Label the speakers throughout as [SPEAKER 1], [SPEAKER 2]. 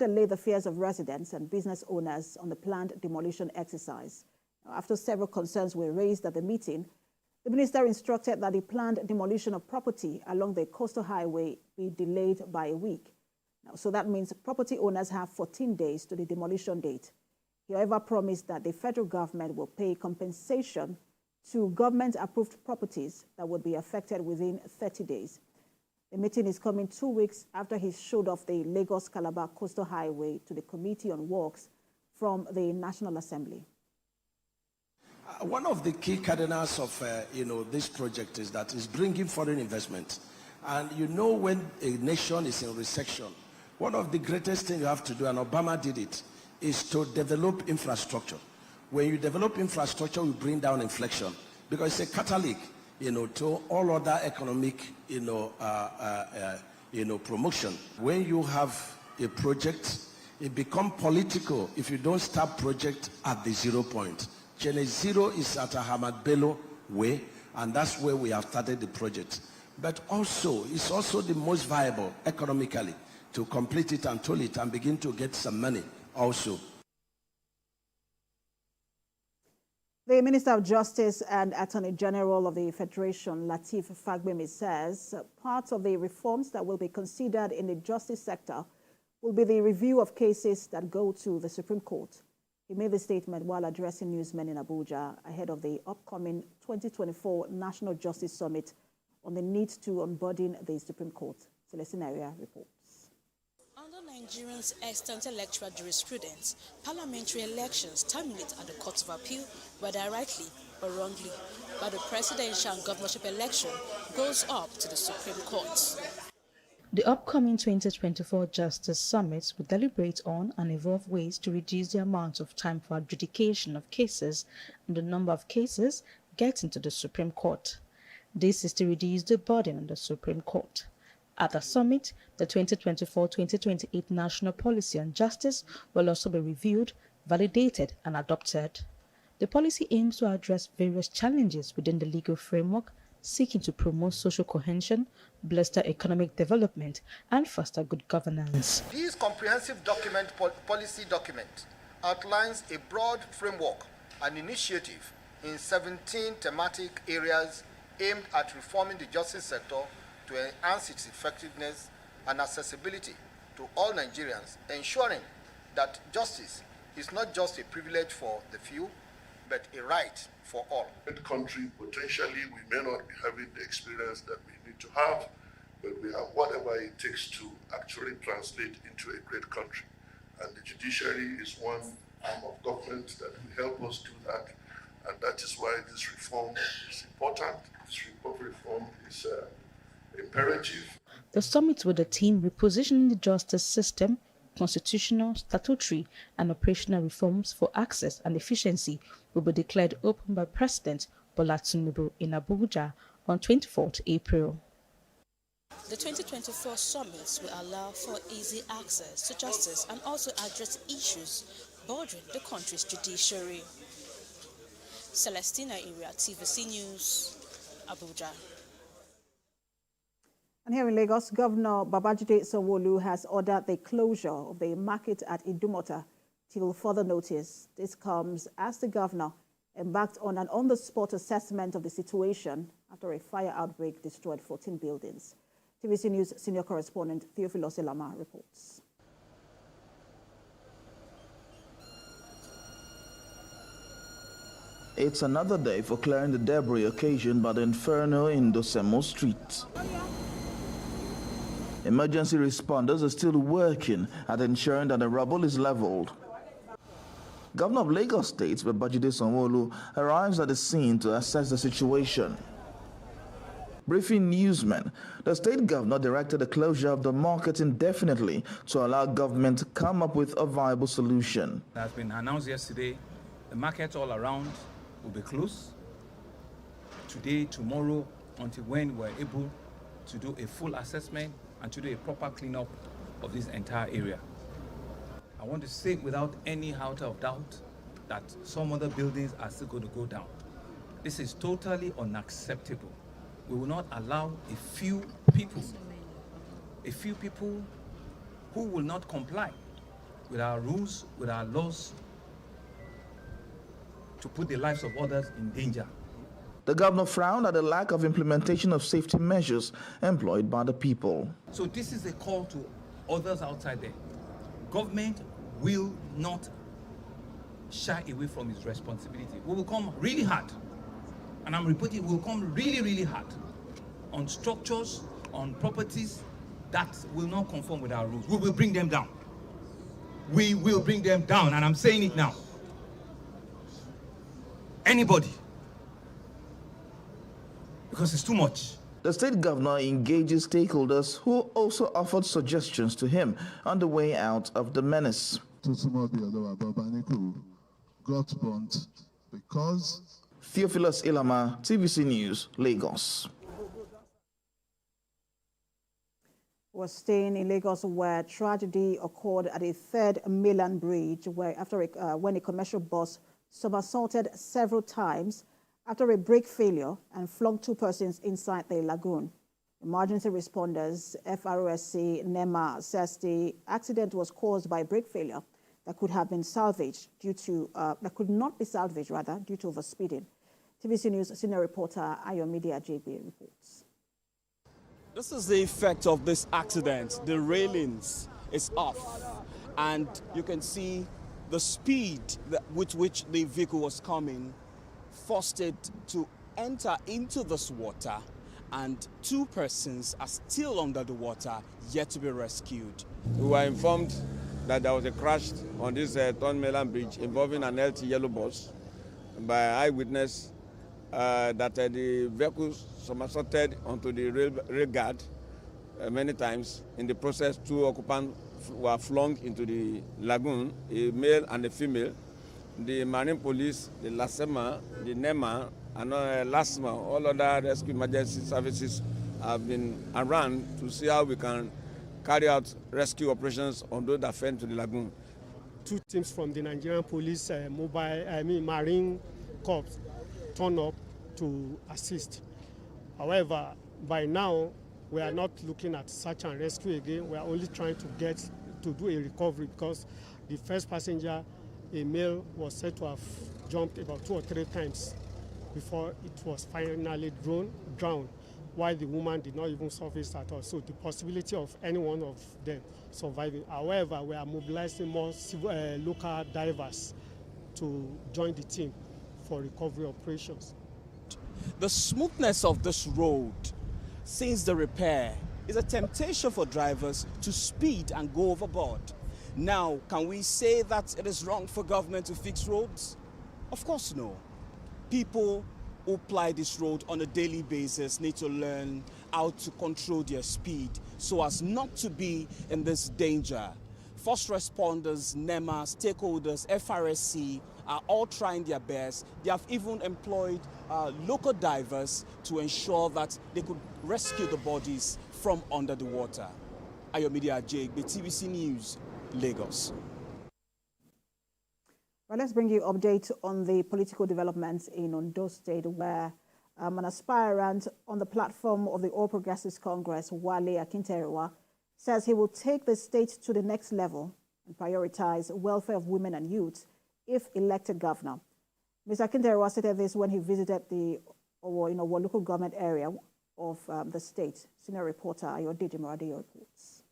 [SPEAKER 1] allay the fears of residents and business owners on the planned demolition exercise. After several concerns were raised at the meeting, the minister instructed that the planned demolition of property along the coastal highway be delayed by a week. So that means property owners have 14 days to the demolition date. He, however, promised that the federal government will pay compensation to government-approved properties that would be affected within 30 days. The meeting is coming 2 weeks after he showed off the Lagos-Calabar Coastal Highway to the Committee on Works from the National Assembly.
[SPEAKER 2] One of the key cardinals of this project is that it's bringing foreign investment. And when a nation is in recession, one of the greatest things you have to do, and Obama did it, is to develop infrastructure. When you develop infrastructure, you bring down inflation because it's a catalyst, to all other economic, promotion. When you have a project, it becomes political if you don't start project at the 0 point. Gen 0 is at Ahmad Bello way, and that's where we have started the project. But also, it's also the most viable economically to complete it and toll it and begin to get some money also.
[SPEAKER 1] The Minister of Justice and Attorney General of the Federation, Lateef Fagbemi, says part of the reforms that will be considered in the justice sector will be the review of cases that go to the Supreme Court. He made the statement while addressing newsmen in Abuja ahead of the upcoming 2024 National Justice Summit on the need to unburden the Supreme Court. Celestine Area reports.
[SPEAKER 3] Under Nigerians' extant electoral jurisprudence, parliamentary elections terminate at the Court of Appeal, whether rightly or wrongly, but the presidential and governorship election goes up to the Supreme Court.
[SPEAKER 4] The upcoming 2024 Justice Summit will deliberate on and evolve ways to reduce the amount of time for adjudication of cases and the number of cases getting to the Supreme Court. This is to reduce the burden on the Supreme Court. At the summit, the 2024-2028 National Policy on Justice will also be reviewed, validated, and adopted. The policy aims to address various challenges within the legal framework, seeking to promote social cohesion, bolster economic development, and foster good governance.
[SPEAKER 5] This comprehensive policy document outlines a broad framework and initiative in 17 thematic areas aimed at reforming the justice sector to enhance its effectiveness and accessibility to all Nigerians, ensuring that justice is not just a privilege for the few, but a right for all.
[SPEAKER 6] In the country, potentially, we may not be having the experience that we need to have, but we have whatever it takes to actually translate into a great country. And the judiciary is one arm of government that will help us do that. And that is why this reform is important. This reform is imperative.
[SPEAKER 4] The summit with the theme Repositioning the Justice System, Constitutional, Statutory and Operational Reforms for Access and Efficiency will be declared open by President Bola Tinubu in Abuja on 24th April.
[SPEAKER 3] The 2024 summits will allow for easy access to justice and also address issues bordering the country's judiciary. Celestina Area, TVC News, Abuja.
[SPEAKER 1] And here in Lagos, Governor Babajide Sanwo-Olu has ordered the closure of the market at Idumota till further notice. This comes as the governor embarked on an on-the-spot assessment of the situation after a fire outbreak destroyed 14 buildings. TVC News senior correspondent Theophilus Elama reports.
[SPEAKER 7] It's another day for clearing the debris occasioned by the inferno in Dosemo Street. Emergency responders are still working at ensuring that the rubble is leveled. Governor of Lagos State, Babajide Sanwo-Olu, arrives at the scene to assess the situation. Briefing newsmen, the state governor directed the closure of the market indefinitely to allow government to come up with a viable solution.
[SPEAKER 8] It has been announced yesterday, the market all around will be closed today, tomorrow, until when we're able to do a full assessment and to do a proper cleanup of this entire area. I want to say without any iota of doubt that some other buildings are still going to go down. This is totally unacceptable. We will not allow a few people who will not comply with our rules, with our laws, to put the lives of others in danger.
[SPEAKER 7] The governor frowned at the lack of implementation of safety measures employed by the people.
[SPEAKER 8] So this is a call to others outside there. Government will not shy away from its responsibility. We will come really hard, and I'm reporting we will come really, really hard on structures, on properties that will not conform with our rules. We will bring them down. We will bring them down, and I'm saying it now. Anybody, because it's too much.
[SPEAKER 7] The state governor engages stakeholders who also offered suggestions to him on the way out of the menace.
[SPEAKER 9] Got burnt because
[SPEAKER 7] Theophilus Ilama, TVC News, Lagos.
[SPEAKER 1] We're staying in Lagos, where tragedy occurred at a third mainland bridge, where when a commercial bus somersaulted several times after a brake failure and flung 2 persons inside the lagoon. Emergency responders, FRSC, NEMA, says the accident was caused by brake failure that could have been salvaged that could not be salvaged due to overspeeding. TVC News senior reporter Ayomedia JB reports.
[SPEAKER 10] This is the effect of this accident. The railings is off, and you can see the speed with which the vehicle was coming forced it to enter into this water, and 2 persons are still under the water, yet to be rescued.
[SPEAKER 11] We were informed that there was a crash on this third mainland bridge involving an LT yellow bus by eyewitness that the vehicle somersaulted onto the rail guard many times. In the process, 2 occupants were flung into the lagoon, a male and a female. The Marine Police, the LASEMA, the NEMA, and LASMA, all other rescue emergency services have been around to see how we can carry out rescue operations on those that fell into the lagoon.
[SPEAKER 12] 2 teams from the Nigerian Police Marine Corps turn up to assist. However, by now, we are not looking at search and rescue again. We are only trying to do a recovery, because the first passenger, a male, was said to have jumped about 2 or 3 times before it was finally drowned, while the woman did not even surface at all. So the possibility of any one of them surviving. However, we are mobilizing more local divers to join the team for recovery operations.
[SPEAKER 10] The smoothness of this road since the repair is a temptation for drivers to speed and go overboard. Now, can we say that it is wrong for government to fix roads? Of course no. People who ply this road on a daily basis need to learn how to control their speed so as not to be in this danger. First responders, NEMA, stakeholders, FRSC are all trying their best. They have even employed local divers to ensure that they could rescue the bodies from under the water. Ayomedia Jagbe, TVC News, Lagos.
[SPEAKER 1] Well, let's bring you update on the political developments in Ondo State, where an aspirant on the platform of the All Progressives Congress, Wale Akinterewa, says he will take the state to the next level and prioritize welfare of women and youth if elected governor. Mr. Akinterewa said this when he visited the local government area of the state. Senior reporter Ayodele Morade reports.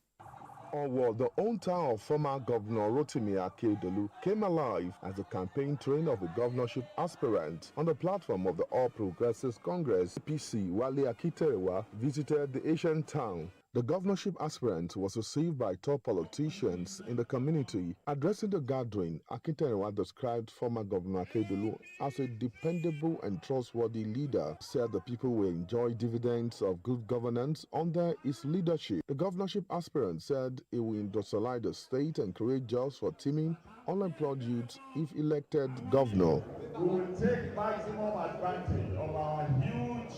[SPEAKER 13] The hometown of former Governor Rotimi Akeredolu came alive as the campaign train of a governorship aspirant on the platform of the All Progressives Congress, APC, Wale Akinterewa, visited the ancient town. The governorship aspirant was received by top politicians in the community. Addressing the gathering, Akinterewa described former Governor Akeredolu as a dependable and trustworthy leader, said the people will enjoy dividends of good governance under his leadership. The governorship aspirant said he will industrialize the state and create jobs for teeming unemployed youth if elected governor.
[SPEAKER 14] We will take maximum advantage of our huge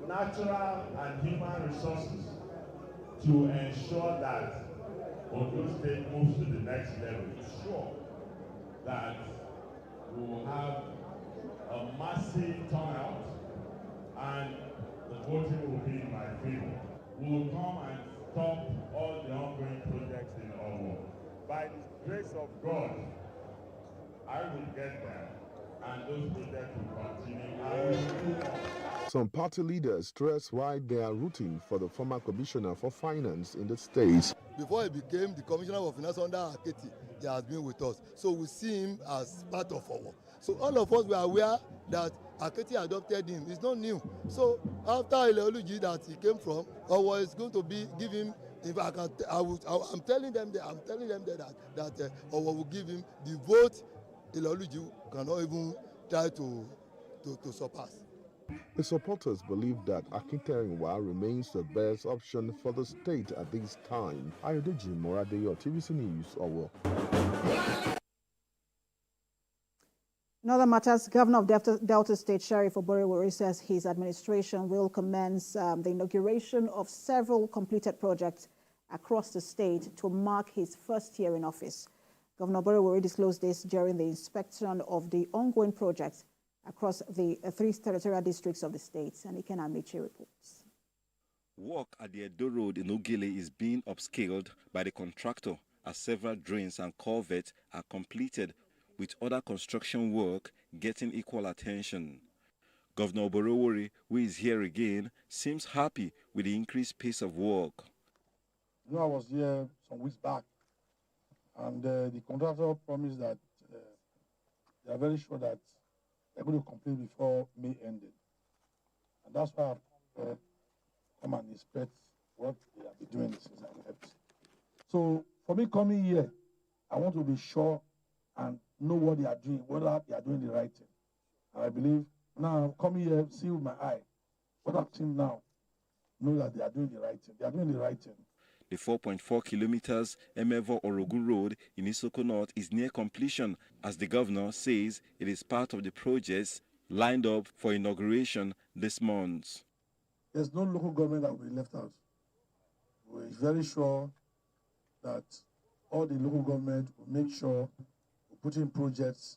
[SPEAKER 14] natural and human resources to ensure that Ondo State moves to the next level. Sure that we will have a massive turnout and the voting will be in my favor. We will come and stop all the ongoing projects in Ondo. by the grace of God, I will get there, and those projects will continue, and we will do more.
[SPEAKER 13] Some party leaders stress why they are rooting for the former commissioner for finance in the state.
[SPEAKER 15] Before he became the commissioner of finance under Aketi, he has been with us. So we see him as part of our. So all of us were aware that Aketi adopted him. It's not new. So after Ileoluji that he came from, Owo is going to be give him. If I can, I'm telling them that Owo will give him the vote. Ileoluji cannot even try to surpass.
[SPEAKER 13] The supporters believe that Akintarinwa remains the best option for the state at this time. Ayodeji Moradeyo, TVC News, Owo.
[SPEAKER 1] In other matters, Governor of Delta State, Sheriff Oborevwori, says his administration will commence the inauguration of several completed projects across the state to mark his first year in office. Governor Oborevwori disclosed this during the inspection of the ongoing projects across the 3 territorial districts of the state. And Iken Amici reports.
[SPEAKER 16] Work at the Edo Road in Ugele is being upscaled by the contractor as several drains and culverts are completed, with other construction work getting equal attention. Governor Oborevwori, who is here again, seems happy with the increased pace of work.
[SPEAKER 17] You know, I was here some weeks back, and the contractor promised that they are very sure that they're going to complete before May ended. And that's why I come and inspect what they have been doing since I left. So for me coming here, I want to be sure and know what they are doing, whether they are doing the right thing. And I believe now, coming here, see with my eye, what I've seen now, know that they are doing the right thing. They are doing the right thing.
[SPEAKER 16] The 4.4 kilometers Emevo-Orogun Road in Isoko North is near completion, as the governor says it is part of the projects lined up for inauguration this month.
[SPEAKER 17] There's no local government that will be left out. We're very sure that all the local government will make sure we put in projects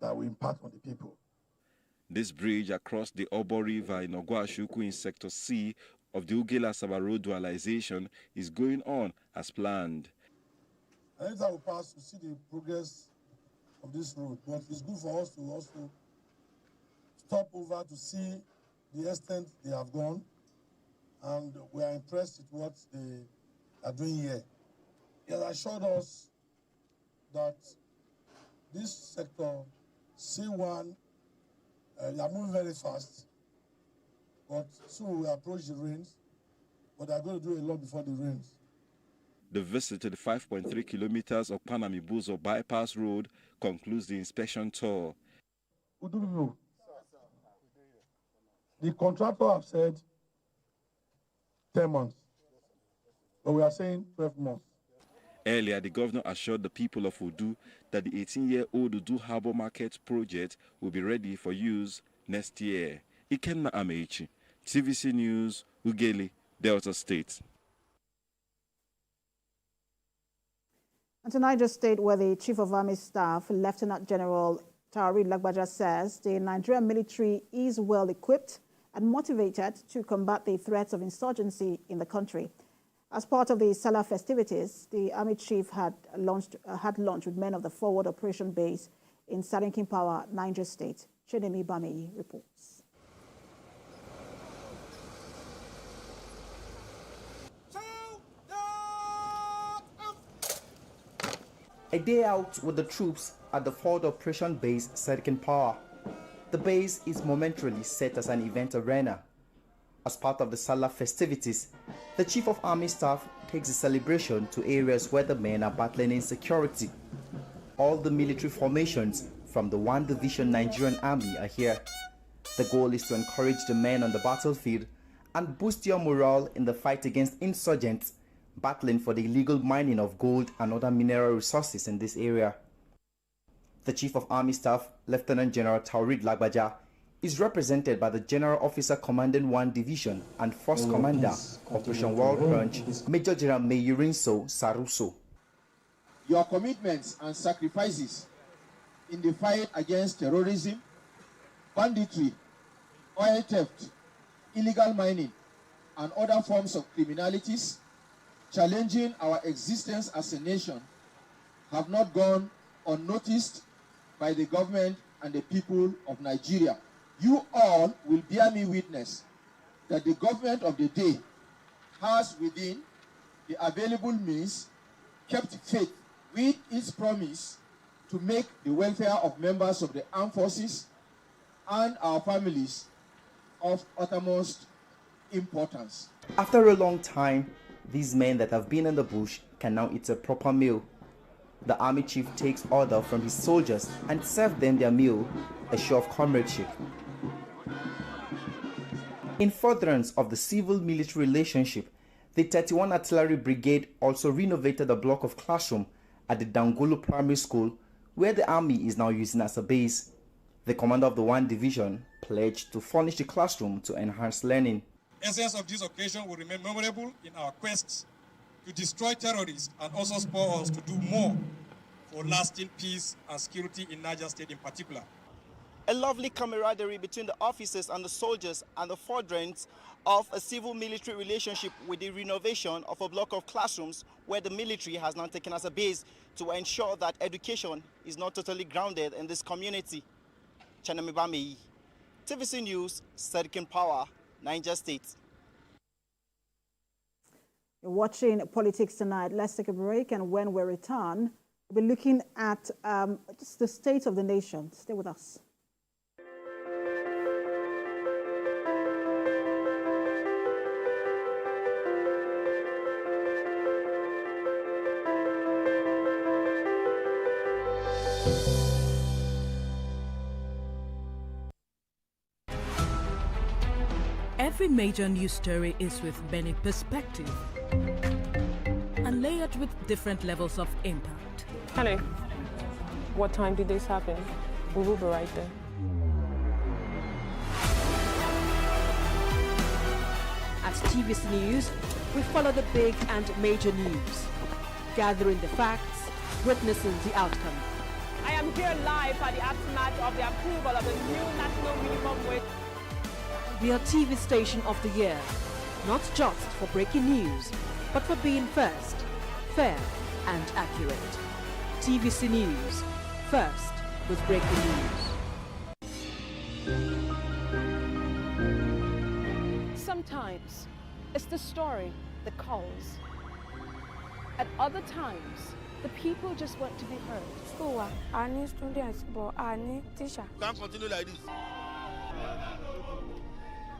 [SPEAKER 17] that will impact on the people.
[SPEAKER 16] This bridge across the Obo River in Ogwashuku in Sector C of the Ugela-Asaba Road dualization is going on as planned.
[SPEAKER 17] And anytime we pass, we see the progress of this road, but it's good for us to also stop over to see the extent they have gone, and we are impressed with what they are doing here. It has assured us that this sector, C1, they are moving very fast, but soon we approach the rains, but they are going to do a lot before the rains.
[SPEAKER 16] The visit to the 5.3 kilometers of Panami-Buzo Bypass Road concludes the inspection tour.
[SPEAKER 17] The contractor have said 10 months, but we are saying 12 months.
[SPEAKER 16] Earlier, the governor assured the people of Udu that the 18-year-old Udu Harbour Market project will be ready for use next year. Ikenna Amechi, TVC News, Ugele, Delta State.
[SPEAKER 1] And to Niger State, where the Chief of Army Staff, Lieutenant General Taoreed Lagbaja, says the Nigerian military is well equipped and motivated to combat the threats of insurgency in the country. As part of the Salah festivities, the Army Chief had lunch with men of the Forward Operation Base in Sarinkin Power, Niger State. Chenemi Bameyi reports.
[SPEAKER 18] A day out with the troops at the Forward Operation Base, Sarinkin Power. The base is momentarily set as an event arena. As part of the Salah festivities, the Chief of Army Staff takes the celebration to areas where the men are battling insecurity. All the military formations from the 1 Division Nigerian Army are here. The goal is to encourage the men on the battlefield and boost your morale in the fight against insurgents battling for the illegal mining of gold and other mineral resources in this area. The Chief of Army Staff, Lieutenant General Taoreed Lagbaja, is represented by the General Officer Commanding 1 Division and Force Commander, Operation World Crunch, Major General Meyirinso Saruso.
[SPEAKER 19] Your commitments and sacrifices in the fight against terrorism, banditry, oil theft, illegal mining, and other forms of criminalities, challenging our existence as a nation, have not gone unnoticed by the government and the people of Nigeria. You all will bear me witness that the government of the day has, within the available means, kept faith with its promise to make the welfare of members of the armed forces and our families of uttermost importance.
[SPEAKER 18] After a long time, these men that have been in the bush can now eat a proper meal. The army chief takes order from his soldiers and serves them their meal, a show of comradeship. In furtherance of the civil-military relationship, the 31 Artillery Brigade also renovated a block of classroom at the Dangolo Primary School, where the army is now using as a base. The commander of the 1 Division pledged to furnish the classroom to enhance learning.
[SPEAKER 20] The essence of this occasion will remain memorable in our quest to destroy terrorists and also spur us to do more for lasting peace and security in Niger State in particular.
[SPEAKER 18] A lovely camaraderie between the officers and the soldiers and the furtherance of a civil-military relationship with the renovation of a block of classrooms where the military has now taken as a base to ensure that education is not totally grounded in this community. Chanamibami, TVC News, Sadiq Power, Niger State.
[SPEAKER 1] You're watching Politics Tonight. Let's take a break, and when we return, we'll be looking at just the state of the nation. Stay with us.
[SPEAKER 21] Every major news story is with many perspectives and layered with different levels of impact.
[SPEAKER 22] Hello. What time did this happen? We will be right there.
[SPEAKER 23] At TVC News, we follow the big and major news, gathering the facts, witnessing the outcome.
[SPEAKER 22] I am here live at the aftermath of the approval of the new national minimum wage.
[SPEAKER 23] We are TV Station of the Year, not just for breaking news, but for being first, fair and accurate. TVC News, first with breaking news.
[SPEAKER 22] Sometimes it's the story that calls. At other times, the people just want to be heard.
[SPEAKER 24] School, I need students, but I need teachers.
[SPEAKER 22] Can't continue like this.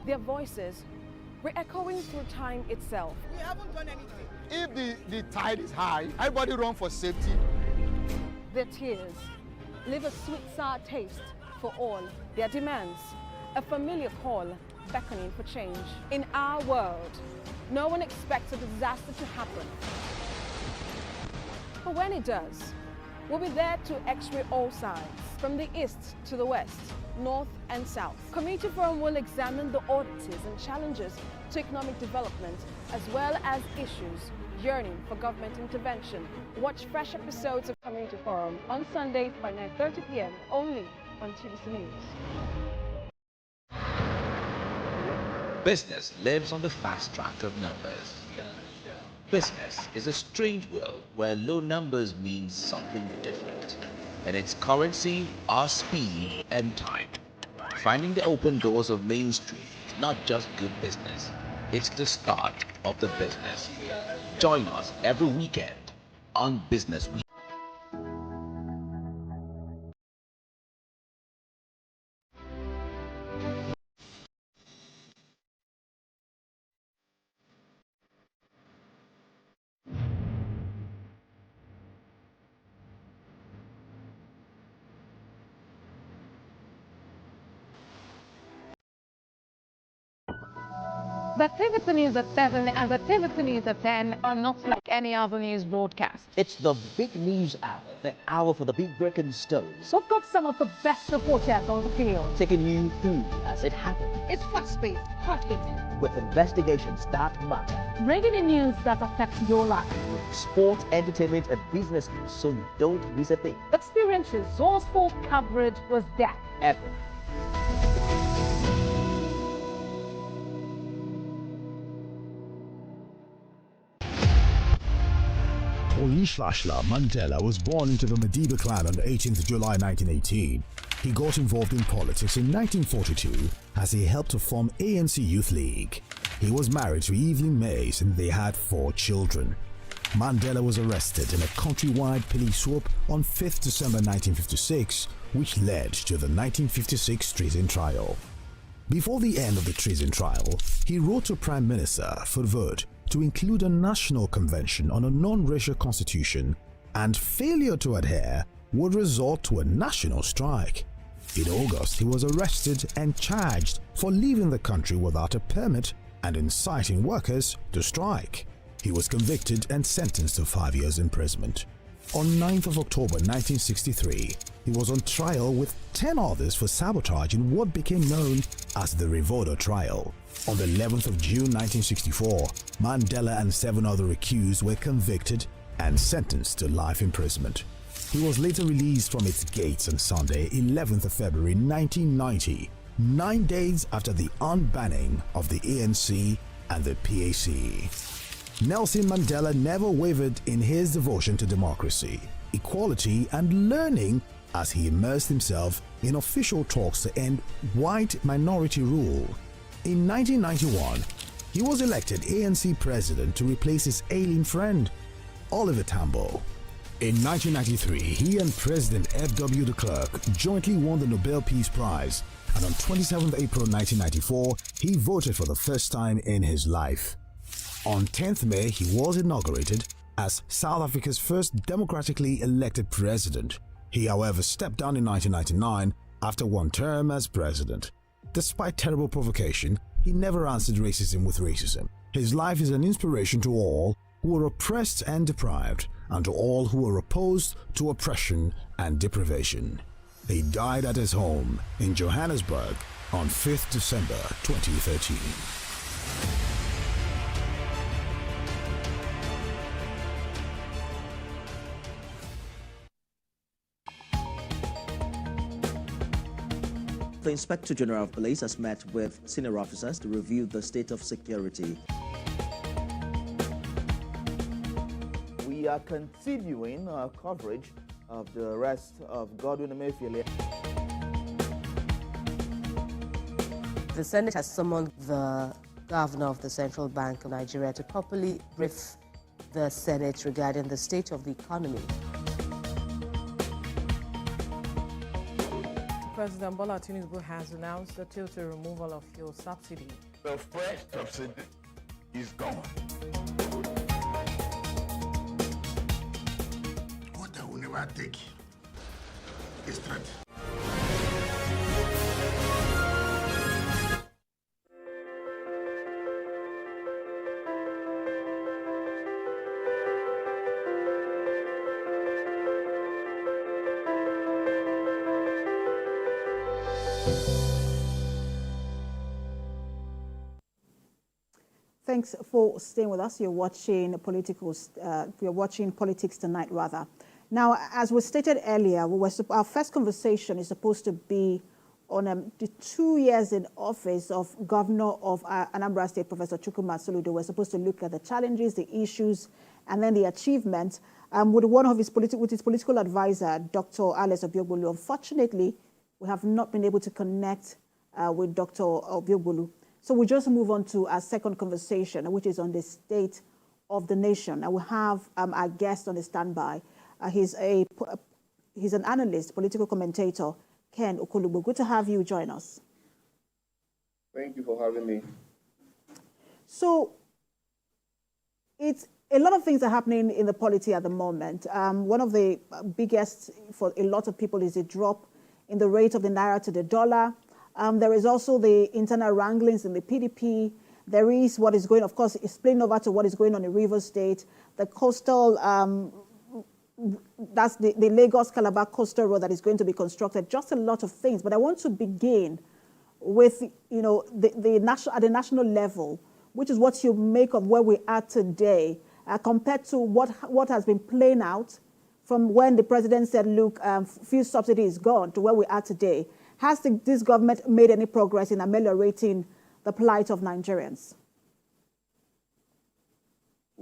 [SPEAKER 22] Their voices re-echoing through time itself.
[SPEAKER 25] We haven't done anything. If the tide is high, everybody run for safety.
[SPEAKER 22] Their tears leave a sweet sour taste for all their demands. A familiar call beckoning for change. In our world, no one expects a disaster to happen. But when it does, we'll be there to x-ray all sides, from the east to the west, north and south. Committee Forum will examine the oddities and challenges to economic development, as well as issues yearning for government intervention. Watch fresh episodes of Community Forum on Sundays by 9:30 p.m. only on TVC News.
[SPEAKER 26] Business lives on the fast track of numbers. Business is a strange world where low numbers mean something different. And its currency are speed and time. Finding the open doors of Main Street is not just good business, it's the start of the business. Join us every weekend on Business Week.
[SPEAKER 27] The TVC News at 7 and the TVC News at 10 are not like any other news broadcast.
[SPEAKER 28] It's the big news hour, the hour for the big breaking stories.
[SPEAKER 27] We've got some of the best reporters on the field,
[SPEAKER 28] taking you through as it happens.
[SPEAKER 27] It's fast-paced, hot-hitting,
[SPEAKER 28] with investigations that matter.
[SPEAKER 27] bringing in news that affects your life.
[SPEAKER 28] Sport, entertainment, and business news, so you don't miss a thing.
[SPEAKER 27] Experience resourceful coverage with depth.
[SPEAKER 28] Ever.
[SPEAKER 2] Oyislashla Mandela was born into the Madiba clan on 18th July 1918. He got involved in politics in 1942 as he helped to form ANC Youth League. He was married to Evelyn Mays and they had 4 children. Mandela was arrested in a countrywide police swoop on 5th December 1956, which led to the 1956 treason trial. Before the end of the treason trial, he wrote to Prime Minister for vote to include a national convention on a non-racial constitution, and failure to adhere would result to a national strike. In August, he was arrested and charged for leaving the country without a permit and inciting workers to strike. He was convicted and sentenced to 5 years imprisonment. On 9th of October 1963, he was on trial with 10 others for sabotage in what became known as the Revolver trial. On the 11th of June 1964, Mandela and 7 other accused were convicted and sentenced to life imprisonment. He was later released from its gates on Sunday, 11th of February 1990, 9 days after the unbanning of the ANC and the PAC. Nelson Mandela never wavered in his devotion to democracy, equality, and learning as he immersed himself in official talks to end white minority rule. In 1991, he was elected ANC president to replace his ailing friend, Oliver Tambo. In 1993, he and President F.W. de Klerk jointly won the Nobel Peace Prize, and on 27 April 1994, he voted for the first time in his life. On 10th May, he was inaugurated as South Africa's first democratically elected president. He, however, stepped down in 1999 after 1 term as president. Despite terrible provocation, he never answered racism with racism. His life is an inspiration to all who were oppressed and deprived, and to all who were opposed to oppression and deprivation. He died at his home in Johannesburg on 5th December 2013.
[SPEAKER 28] The Inspector General of Police has met with senior officers to review the state of security. We are continuing our coverage of the arrest of Godwin Emefiele.
[SPEAKER 3] The Senate has summoned the governor of the Central Bank of Nigeria to properly brief the Senate regarding the state of the economy.
[SPEAKER 22] President Bola Tinubu has announced the total removal of fuel subsidy.
[SPEAKER 4] The first subsidy is gone. What I will never take is threat.
[SPEAKER 1] Thanks for staying with us. You're watching Politics Tonight, rather. Now, as we stated earlier, our first conversation is supposed to be on the 2 years in office of Governor of Anambra State, Professor Chukwuma Soludo. We're supposed to look at the challenges, the issues, and then the achievements. With his political advisor, Dr. Alex Obiobolu. Unfortunately, we have not been able to connect with Dr. Obiobolu. So we just move on to our second conversation, which is on the state of the nation. And we have our guest on the standby. He's an analyst, political commentator, Ken Okulubo. Good to have you join us.
[SPEAKER 5] Thank you for having me.
[SPEAKER 1] So it's a lot of things are happening in the polity at the moment. One of the biggest for a lot of people is a drop in the rate of the naira to the dollar. There is also the internal wranglings in the PDP. There is what is going, of course, explain over to what is going on in Rivers State. The coastal, that's the Lagos-Calabar coastal road that is going to be constructed. Just a lot of things. But I want to begin with, at the national level, which is what you make of where we are today, compared to what has been playing out from when the president said, look, fuel subsidy is gone, to where we are today. Has this government made any progress in ameliorating the plight of Nigerians?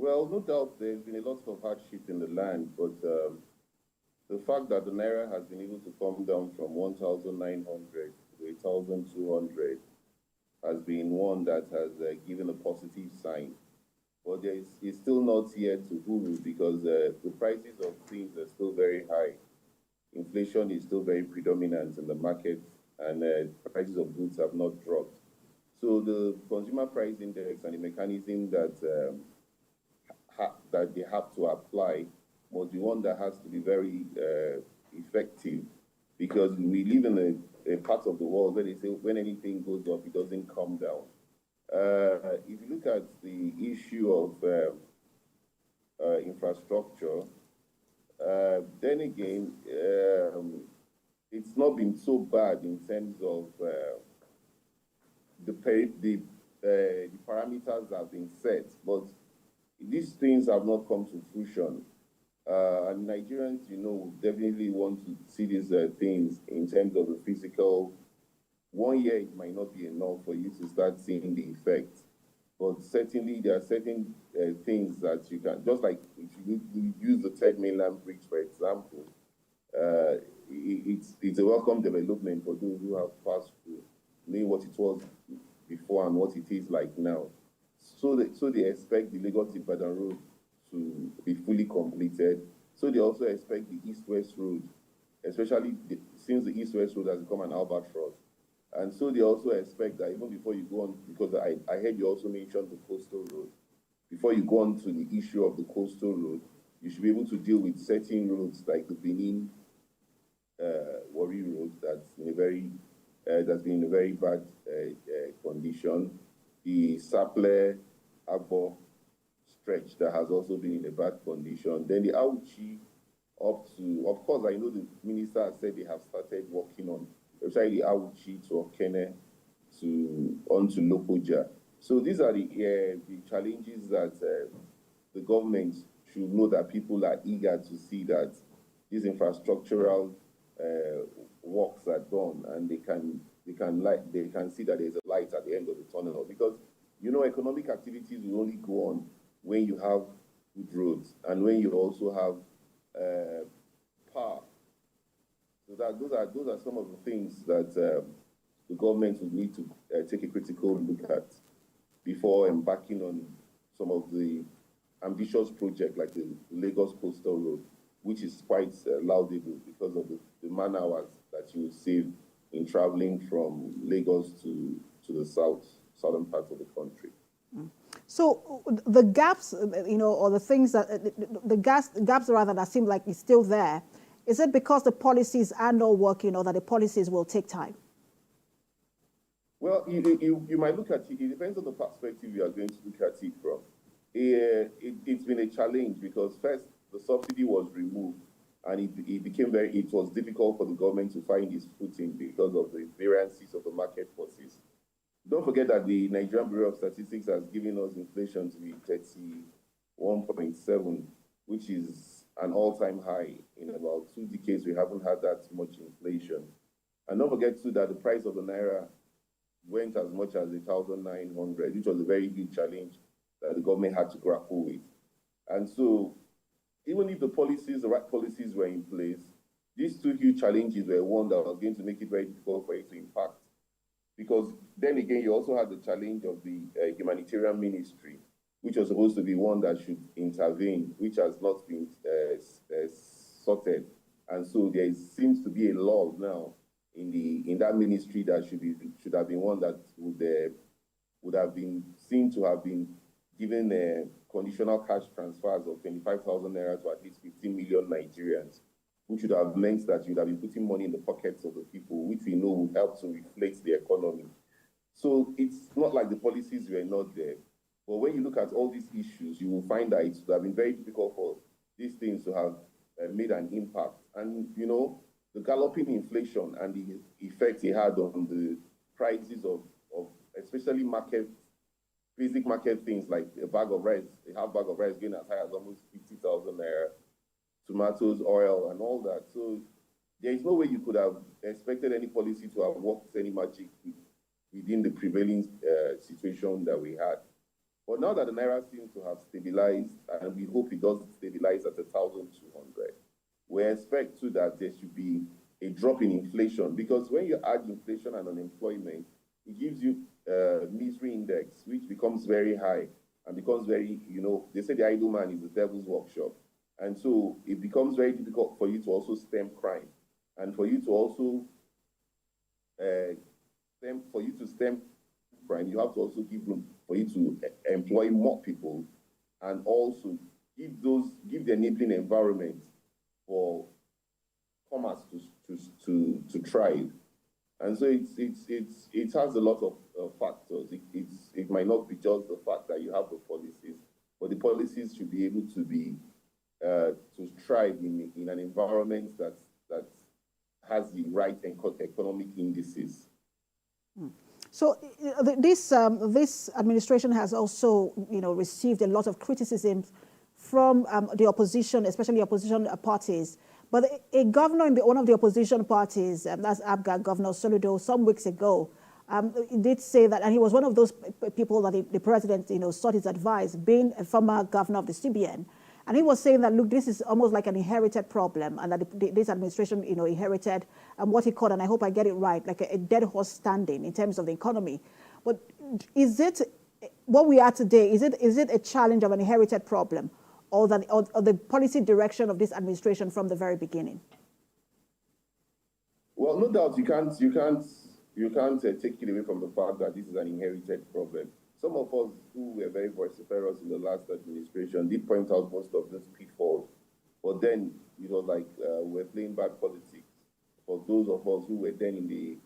[SPEAKER 6] Well, no doubt there's been a lot of hardship in the land, but the fact that the Naira has been able to come down from 1,900 to 1,200 has been one that has given a positive sign. But it's still not yet to huru because the prices of things are still very high. Inflation is still very predominant in the market, and prices of goods have not dropped. So the consumer price index and the mechanism that that they have to apply must be one that has to be very effective, because we live in a part of the world where they say when anything goes up, it doesn't come down. If you look at the issue of infrastructure, then again, it's not been so bad in terms of the parameters that have been set, but these things have not come to fruition. And Nigerians, definitely want to see these things in terms of the physical. 1 year, it might not be enough for you to start seeing the effect. But certainly, there are certain things that you can, just like if you use the third mainland bridge, for example, it's a welcome development for those who have passed through, knowing what it was before and what it is like now. So they expect the Lagos-Ibadan road to be fully completed. So they also expect the East-West road, especially since the East-West road has become an albatross. And so they also expect that even before you go on, because I heard you also mentioned the coastal road, before you go on to the issue of the coastal road, you should be able to deal with certain roads like the Benin Warri Road that's been in a very bad condition, the Saple Agbo stretch that has also been in a bad condition, then the Auchi up to, of course, I know the minister has said they have started working on, especially the Auchi to Okene onto Lokoja. So these are the challenges that the government should know that people are eager to see that these infrastructural works are done, and they can see that there's a light at the end of the tunnel, because economic activities will only go on when you have good roads and when you also have power. So those are some of the things that the government would need to take a critical look at before embarking on some of the ambitious projects like the Lagos Coastal Road, which is quite laudable because of the man hours that you will save in traveling from Lagos to the southern part of the country.
[SPEAKER 1] So the gaps, or the things that, the gaps rather that seem like it's still there, is it because the policies are not working, or that the policies will take time?
[SPEAKER 6] Well, you might look at it. It depends on the perspective you are going to look at it from. It's been a challenge because first the subsidy was removed, and it was difficult for the government to find its footing because of the variances of the market forces. Don't forget that the Nigerian Bureau of Statistics has given us inflation to be 31.7, which is an all-time high. In about 2 decades, we haven't had that much inflation. And don't forget, too, that the price of the Naira went as much as 1,900, which was a very huge challenge that the government had to grapple with. And so, even if the right policies were in place, these two huge challenges were one that was going to make it very difficult for it to impact. Because then again, you also had the challenge of the humanitarian ministry, which was supposed to be one that should intervene, which has not been sorted. And so there seems to be a lull now in that ministry that should have been one that would have been seen to have been given conditional cash transfers of 25,000 naira to at least 15 million Nigerians, which would have meant that you'd have been putting money in the pockets of the people, which we know would help to reflate the economy. So it's not like the policies were not there. But when you look at all these issues, you will find that it would have been very difficult for these things to have made an impact. And, the galloping inflation and the effect it had on the prices of especially basic market things like a bag of rice, a half bag of rice going as high as almost 50,000 naira, tomatoes, oil, and all that. So there is no way you could have expected any policy to have worked any magic within the prevailing situation that we had. But now that the Naira seems to have stabilized, and we hope it does stabilize at 1,200, we expect too that there should be a drop in inflation, because when you add inflation and unemployment, it gives you a misery index, which becomes very high and becomes very, they say the idle man is the devil's workshop. And so it becomes very difficult for you to also stem crime, and for you to also stem crime, you have to also give room for you to employ more people, and also give the enabling environment for commerce to thrive. And so it has a lot of factors. It might not be just the fact that you have the policies, but the policies should be able to be to thrive in an environment that has the right economic indices.
[SPEAKER 1] So this administration has also, received a lot of criticism from the opposition, especially opposition parties. But a governor in one of the opposition parties, that's ABGA, Governor Soludo, some weeks ago, did say that, and he was one of those people that the president, sought his advice, being a former governor of the CBN. And he was saying that, look, this is almost like an inherited problem, and that this administration, inherited what he called, and I hope I get it right, like a dead horse standing in terms of the economy. But is it, what we are today, is it a challenge of an inherited problem, or the policy direction of this administration from the very beginning?
[SPEAKER 6] Well, no doubt you can't take it away from the fact that this is an inherited problem. Some of us who were very vociferous in the last administration did point out most of these pitfalls, but then it was like we're playing bad politics. For those of us who were then in the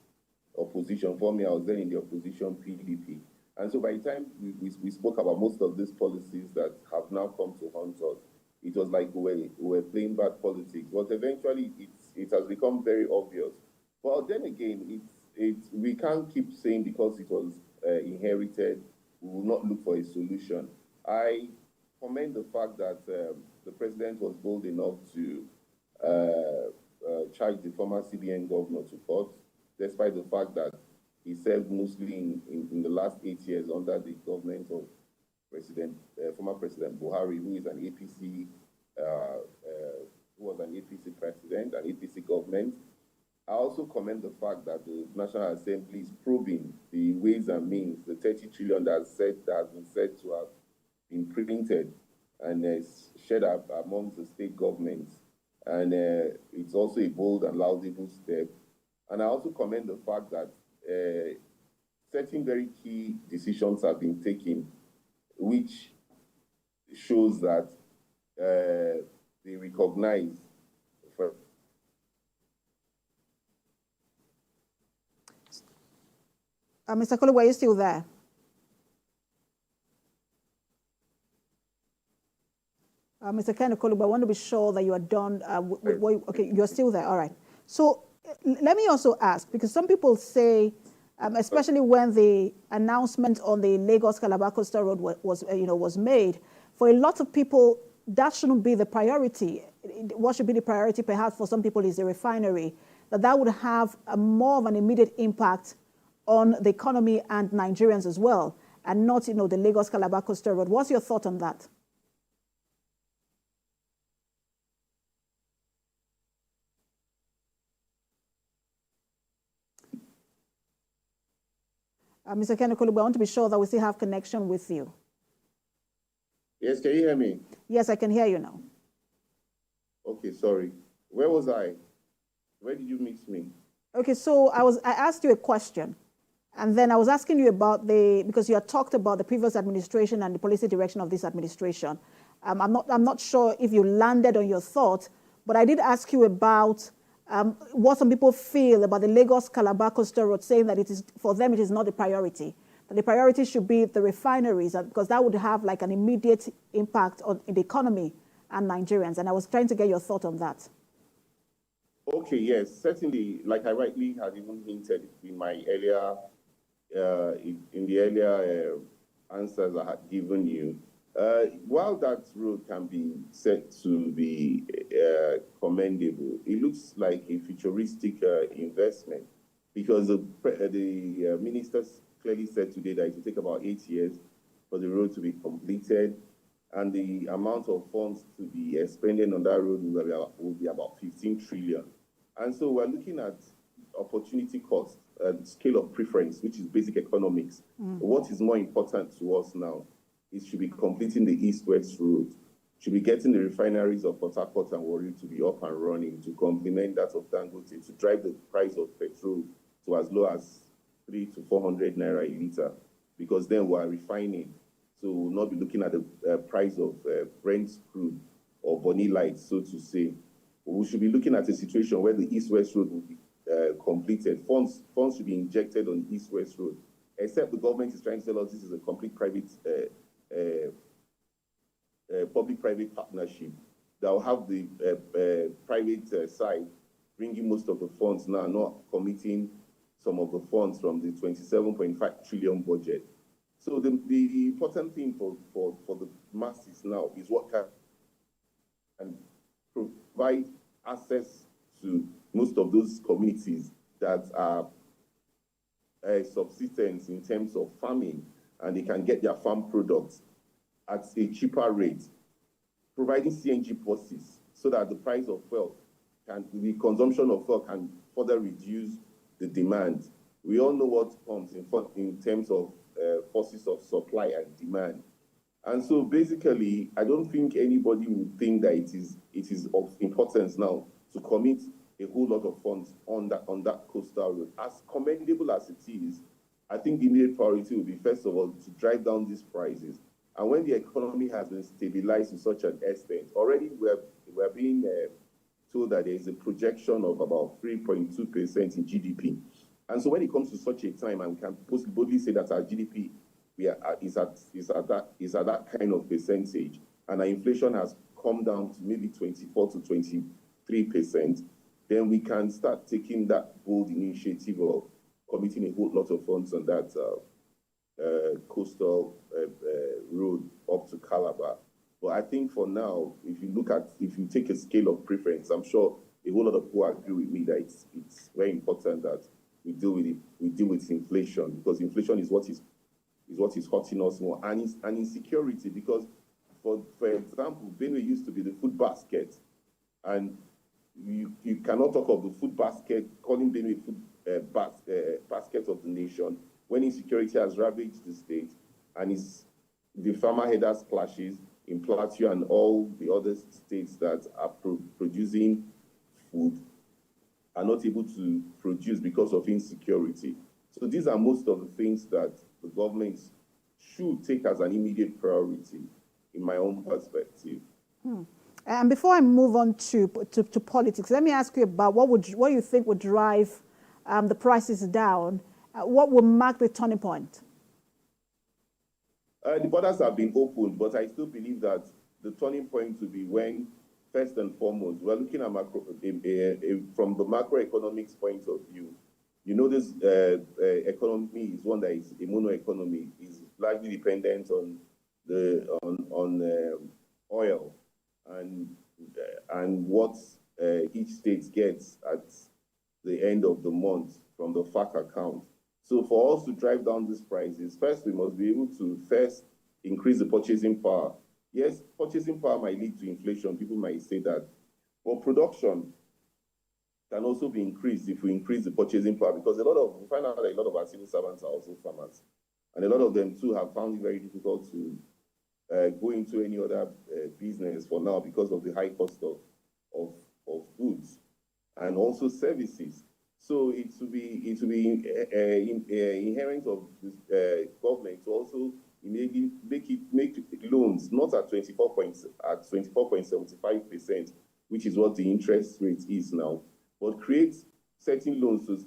[SPEAKER 6] opposition, for me, I was then in the opposition PDP. And so by the time we spoke about most of these policies that have now come to haunt us, it was like we were playing bad politics. But eventually it has become very obvious. But then again, we can't keep saying because it was inherited, we will not look for a solution. I commend the fact that the president was bold enough to charge the former CBN governor to court, despite the fact that he served mostly in the last 8 years under the government of former President Buhari, who is an APC, who was an APC president, an APC government. I also commend the fact that the National Assembly is probing the ways and means, the 30 trillion that has been said to have been printed and shared up amongst the state governments. And it's also a bold and laudable step. And I also commend the fact that certain very key decisions have been taken, which shows that they recognize.
[SPEAKER 1] Mr. Kolugbo, are you still there? Mr. Ken Kolugbo, I want to be sure that you are done with what okay, you're still there. All right. So let me also ask, because some people say, especially when the announcement on the Lagos-Calabar Coastal Road was made, for a lot of people, that shouldn't be the priority. What should be the priority, perhaps, for some people is the refinery, that would have more of an immediate impact on the economy and Nigerians as well, and not, the Lagos-Calabar Coastal Road. What's your thought on that? Mr. Ken Kolugbo, I want to be sure that we still have connection with you.
[SPEAKER 6] Yes, can you hear me?
[SPEAKER 1] Yes, I can hear you now.
[SPEAKER 6] Okay, sorry. Where was I? Where did you miss me? Okay,
[SPEAKER 1] so I asked you a question, and then I was asking you about because you had talked about the previous administration and the policy direction of this administration. I'm not sure if you landed on your thought, but I did ask you about what some people feel about the Lagos-Calabar Coastal Road, saying that for them it is not a priority. That the priority should be the refineries, because that would have like an immediate impact on the economy and Nigerians. And I was trying to get your thought on that.
[SPEAKER 6] Okay, yes, certainly. Like I rightly had even hinted in my earlier, in the earlier answers I had given you, while that road can be said to be commendable, it looks like a futuristic investment, because the ministers clearly said today that it will take about 8 years for the road to be completed, and the amount of funds to be expended on that road will be about 15 trillion. And so we're looking at opportunity cost, scale of preference, which is basic economics. What is more important to us now is should be completing the east-west road, should be getting the refineries of Port Harcourt and Warri to be up and running, to complement that of Dangote, to drive the price of petrol to as low as 300 to 400 naira a litre, because then we are refining. So we'll not be looking at the price of Brent crude or Bonny Light, so to say. We should be looking at a situation where the east-west road will be completed. Funds should be injected on the east-west road, except the government is trying to tell us this is a complete private, public-private partnership that will have the private side bringing most of the funds now, not committing some of the funds from the 27.5 trillion budget. So the important thing for the masses now is what can provide access to most of those communities that are subsistence in terms of farming, and they can get their farm products at a cheaper rate, providing CNG buses so that the price of fuel the consumption of fuel can further reduce the demand. We all know what comes in terms of forces of supply and demand. And so basically, I don't think anybody would think that it is of importance now to commit a whole lot of funds on that coastal road. As commendable as it is, I think the immediate priority will be, first of all, to drive down these prices. And when the economy has been stabilized to such an extent, already we're being told that there is a projection of about 3.2% in GDP. And so when it comes to such a time, and we can boldly say that our GDP is at that kind of percentage, and our inflation has come down to maybe 24 to 23%, then we can start taking that bold initiative of committing a whole lot of funds on that coastal road up to Calabar. But I think for now, if you take a scale of preference, I'm sure a whole lot of people agree with me that it's very important that we deal with inflation, because inflation is what is hurting us more, and insecurity, because for example, Benue used to be the food basket, and you cannot talk of the food basket, calling Benue food basket of the nation, when insecurity has ravaged the state, and the farmer headers clashes in Plateau and all the other states that are producing food are not able to produce because of insecurity. So these are most of the things that the government should take as an immediate priority, in my own perspective.
[SPEAKER 1] And before I move on to politics, let me ask you about what you think would drive the prices down. What will mark the turning point?
[SPEAKER 6] The borders have been opened, but I still believe that the turning point will be when, first and foremost, we're looking at from the macroeconomics point of view. You know, this economy is one that is a mono economy, is largely dependent on oil and what each state gets at the end of the month from the FAC account. So for us to drive down these prices, first we must be able to increase the purchasing power. Yes, purchasing power might lead to inflation. People might say that, but production can also be increased if we increase the purchasing power, because we find out that a lot of our civil servants are also farmers, and a lot of them too have found it very difficult to go into any other business for now because of the high cost of goods and also services. So it will be inherent of the government to also immediately make loans not at 24.75%, which is what the interest rate is now, but create certain loans to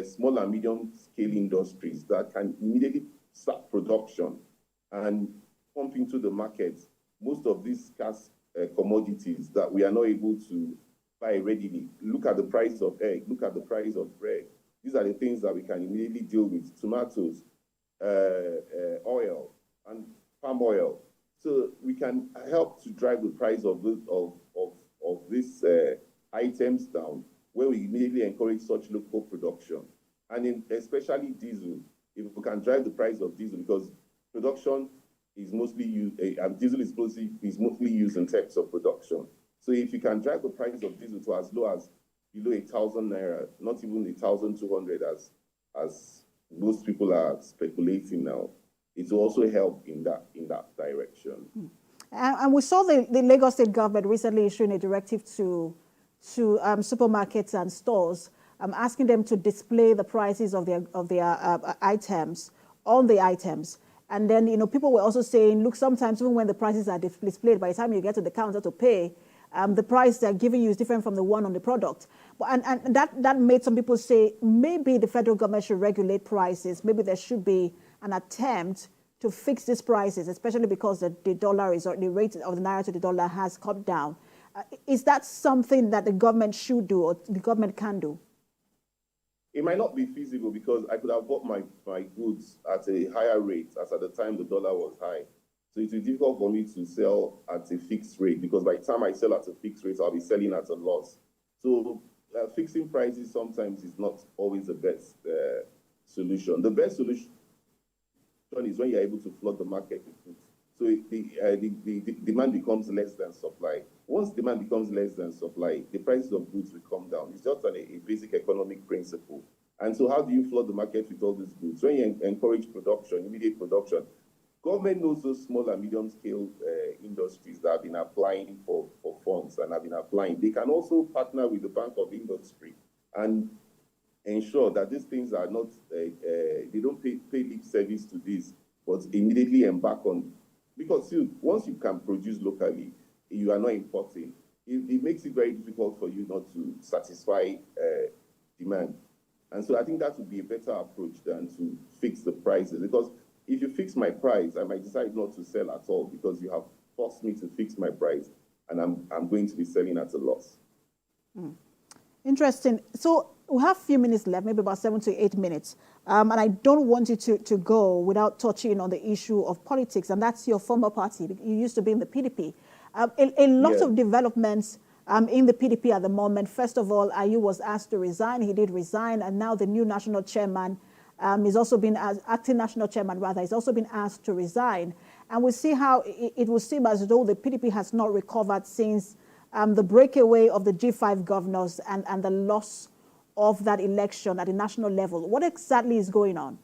[SPEAKER 6] small and medium scale industries that can immediately start production and pump into the market most of these scarce commodities that we are not able to buy readily. Look at the price of egg, look at the price of bread. These are the things that we can immediately deal with: tomatoes, oil, and palm oil. So we can help to drive the price of these items down, where we immediately encourage such local production. And especially diesel, if we can drive the price of diesel, because production is mostly used, diesel explosive is mostly used in terms of production. So if you can drive the price of diesel to as low as below 1,000 naira, not even 1,200 as most people are speculating now, it will also help in that direction.
[SPEAKER 1] And we saw the Lagos State government recently issuing a directive to supermarkets and stores, asking them to display the prices of their items on the items. And then, people were also saying, look, sometimes even when the prices are displayed, by the time you get to the counter to pay, the price they're giving you is different from the one on the product. And that made some people say, maybe the federal government should regulate prices. Maybe there should be an attempt to fix these prices, especially because the dollar is, or the rate of the naira to the dollar has come down. Is that something that the government should do or the government can do?
[SPEAKER 6] It might not be feasible because I could have bought my goods at a higher rate as at the time the dollar was high. So it will be difficult for me to sell at a fixed rate because by the time I sell at a fixed rate, I'll be selling at a loss. So fixing prices sometimes is not always the best solution. The best solution is when you're able to flood the market with goods. So the demand becomes less than supply. Once demand becomes less than supply, the prices of goods will come down. It's just a basic economic principle. And so how do you flood the market with all these goods? When you encourage production, immediate production, government knows those small and medium-scale industries that have been applying for funds and have been applying. They can also partner with the Bank of Industry and ensure that these things are not, they don't pay lip service to this, but immediately embark on. Because once you can produce locally, you are not importing. It makes it very difficult for you not to satisfy demand. And so I think that would be a better approach than to fix the prices. Because if you fix my price, I might decide not to sell at all because you have forced me to fix my price, and I'm going to be selling at a loss.
[SPEAKER 1] Interesting. So we have a few minutes left, maybe about 7 to 8 minutes. And I don't want you to go without touching on the issue of politics, and that's your former party. You used to be in the PDP. A lot of developments in the PDP at the moment. First of all, Ayu was asked to resign. He did resign, and now the new national chairman is also been acting national chairman rather. He's also been asked to resign, and we see how it will seem as though the PDP has not recovered since the breakaway of the G5 governors and the loss of that election at the national level. What exactly is going on?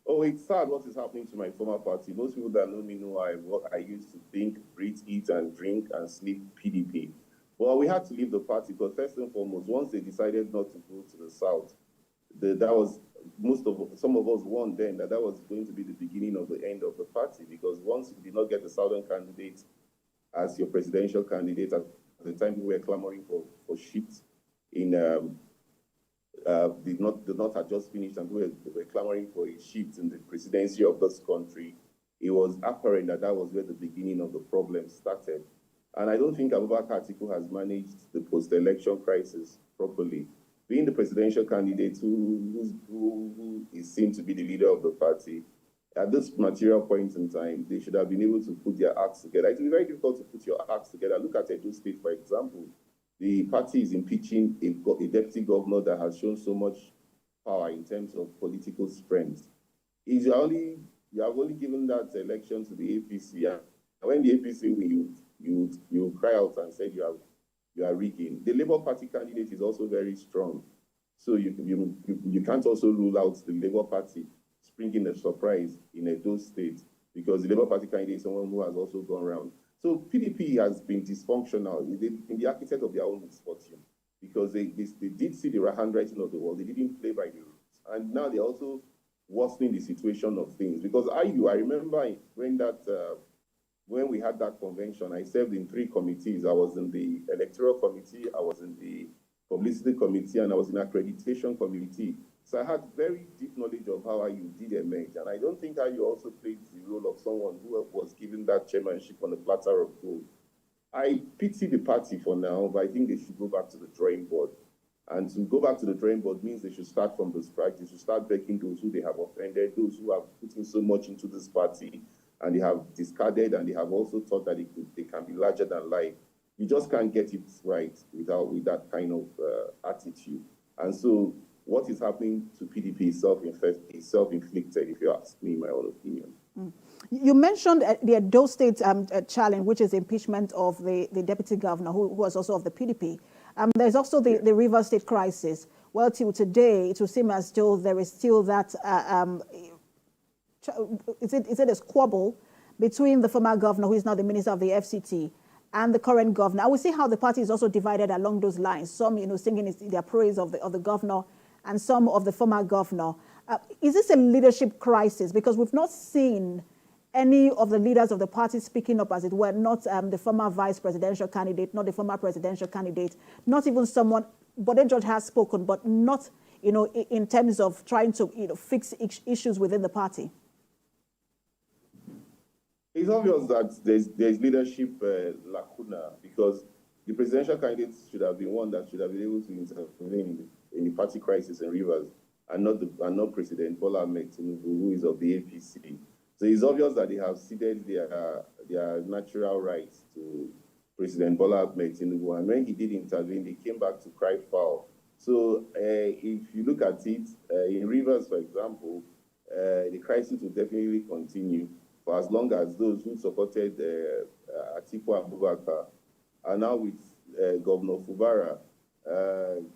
[SPEAKER 6] Oh, it's sad what is happening to my former party. Most people that know me know what I used to think, breathe, eat, and drink, and sleep PDP. Well, we had to leave the party because first and foremost, once they decided not to go to the south, that was some of us warned then that was going to be the beginning of the end of the party, because once you did not get the southern candidate as your presidential candidate, at the time we were clamoring for seats in did not have just finished, and we were clamoring for a shift in the presidency of this country. It was apparent that was where the beginning of the problem started. And I don't think Abubakar Atiku has managed the post-election crisis properly. Being the presidential candidate who is seen to be the leader of the party, at this material point in time, they should have been able to put their acts together. It will be very difficult to put your acts together. Look at Edo State, for example. The party is impeaching a deputy governor that has shown so much power in terms of political strength. You have only given that election to the APC. And when the APC win, you cry out and say you are rigging. The Labour Party candidate is also very strong. So you can't also rule out the Labour Party springing a surprise in Edo State, because the Labour Party candidate is someone who has also gone around. So PDP has been dysfunctional in the architect of their own misfortune, because they did see the handwriting of the wall. They didn't play by the rules. And now they're also worsening the situation of things. Because I remember when we had that convention, I served in 3 committees. I was in the electoral committee, I was in the publicity committee, and I was in accreditation committee. So I had very deep knowledge of how you did emerge. And I don't think how you also played the role of someone who was given that chairmanship on a platter of gold. I pity the party for now, but I think they should go back to the drawing board. And to go back to the drawing board means they should start from the scratch. They should start begging those who they have offended, those who have put in so much into this party, and they have discarded, and they have also thought that they can be larger than life. You just can't get it right with that kind of attitude. And so what is happening to PDP is self-inflicted, if you ask me, my own opinion.
[SPEAKER 1] You mentioned the Ondo State challenge, which is impeachment of the deputy governor, who was also of the PDP. There's also the Rivers State crisis. Well, till today, it would seem as though there is still that, is it a squabble between the former governor, who is now the minister of the FCT, and the current governor. I will see how the party is also divided along those lines. Some, singing their praise of the governor, and some of the former governor. Is this a leadership crisis? Because we've not seen any of the leaders of the party speaking up, as it were, not the former vice presidential candidate, not the former presidential candidate, not even someone, Bode George has spoken, but not, in terms of trying to, fix issues within the party.
[SPEAKER 6] It's obvious that there's leadership lacuna, because the presidential candidates should have been one that should have been able to intervene in the party crisis in Rivers, and not President Bola Ahmed Tinubu, who is of the APC. So it's obvious that they have ceded their natural rights to President Bola Ahmed Tinubu, and when he did intervene, they came back to cry foul. So if you look at it, in Rivers, for example, the crisis will definitely continue for as long as those who supported Atiku Abubakar are now with Governor Fubara.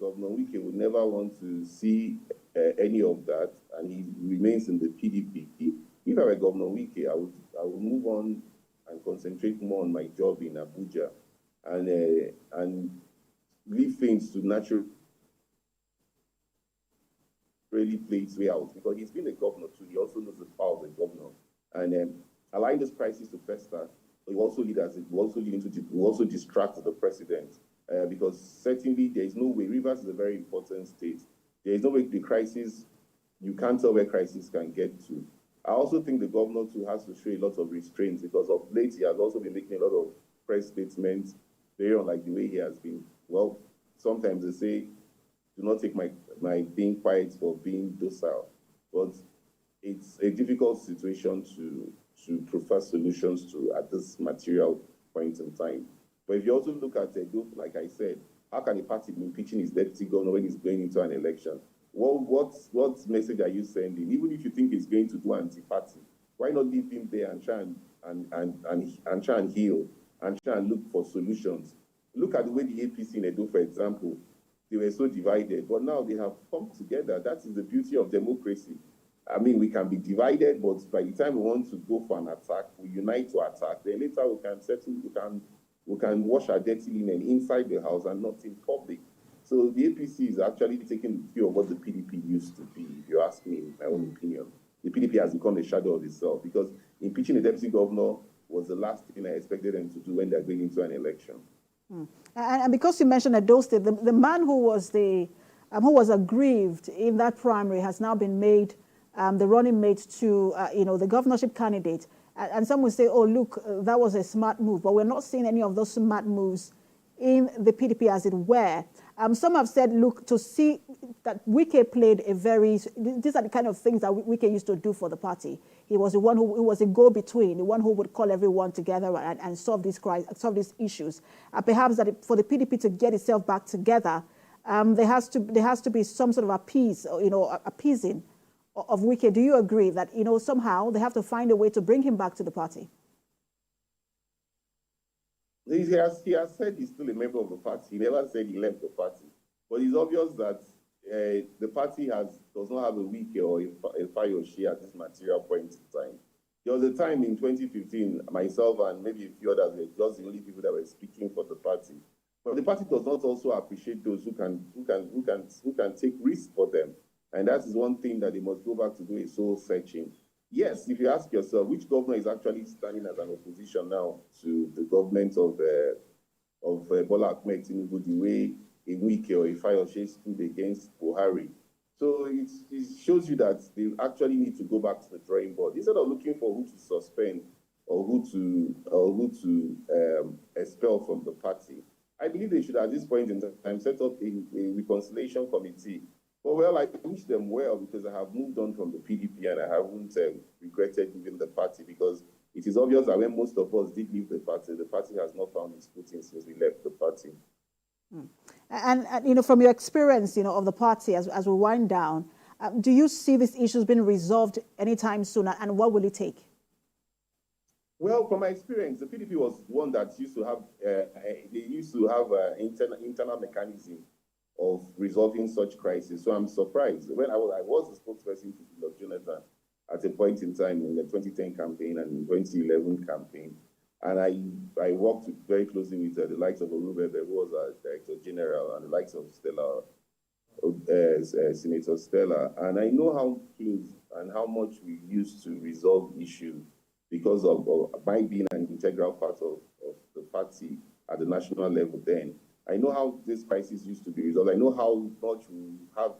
[SPEAKER 6] Governor Wike would never want to see any of that, and he remains in the PDP. If I were Governor Wike, I would move on and concentrate more on my job in Abuja, and leave things to naturally play its way out, because he's been a governor too. He also knows the power of the governor. And allowing this crisis to fester will also distract the president, because certainly there is no way. Rivers is a very important state. There is no way the crisis, you can't tell where crisis can get to. I also think the governor too has to show a lot of restraints, because of late he has also been making a lot of press statements, very unlike the way he has been. Well, sometimes they say, do not take my being quiet for being docile, but it's a difficult situation to prefer solutions to at this material point in time. But if you also look at like I said, how can a party be impeaching his deputy governor when he's going into an election? What message are you sending? Even if you think he's going to do anti-party, why not leave him there and try and try and heal and try and look for solutions? Look at the way the APC in Edo, for example, they were so divided, but now they have come together. That is the beauty of democracy. I mean, we can be divided, but by the time we want to go for an attack, we unite to attack. Then later we can settle, we can wash our dirty linen inside the house and not in public. So the APC is actually taking the view of what the PDP used to be, if you ask me, in my own opinion. The PDP has become a shadow of itself, because impeaching the deputy governor was the last thing I expected them to do when they're going into an election.
[SPEAKER 1] And because you mentioned Edo State, the man who was aggrieved in that primary has now been made the running mate to, the governorship candidate. And some will say, oh, look, that was a smart move. But we're not seeing any of those smart moves in the PDP, as it were. Some have said, look, to see that Wike played these are the kind of things that Wike used to do for the party. He was the one who was a go-between, the one who would call everyone together and solve these issues. Perhaps that for the PDP to get itself back together, there has to be some sort of appeasing of Wike. Do you agree that, somehow they have to find a way to bring him back to the party?
[SPEAKER 6] He has said he's still a member of the party. He never said he left the party. But it's obvious that the party does not have a Wike or a Fayoshe at this material point in time. There was a time in 2015, myself and maybe a few others were just the only people that were speaking for the party. But the party does not also appreciate those who can take risks for them. And that is one thing that they must go back to do, is soul searching. Yes, if you ask yourself, which governor is actually standing as an opposition now to the government of Bola Ahmed Tinubu, the way a Wike or a Fayoshe stood against Buhari? So it shows you that they actually need to go back to the drawing board instead of looking for who to suspend or who to expel from the party. I believe they should, at this point in time, set up a reconciliation committee. But well, I wish them well, because I have moved on from the PDP and I haven't regretted leaving the party, because it is obvious that when most of us did leave the party has not found its footing since we left the party.
[SPEAKER 1] And from your experience, of the party as we wind down, do you see these issues being resolved anytime soon, and what will it take?
[SPEAKER 6] Well, from my experience, the PDP was one that used to have, internal mechanism of resolving such crises. So I'm surprised. When I was the spokesperson to Lord Jonathan at a point in time in the 2010 campaign and 2011 campaign, and I worked very closely with the likes of Orube, who was our Director General, and the likes of Stella, Senator Stella, and I know how close and how much we used to resolve issues because of my being an integral part of the party at the national level then. I know how this crisis used to be resolved. I know how much we have.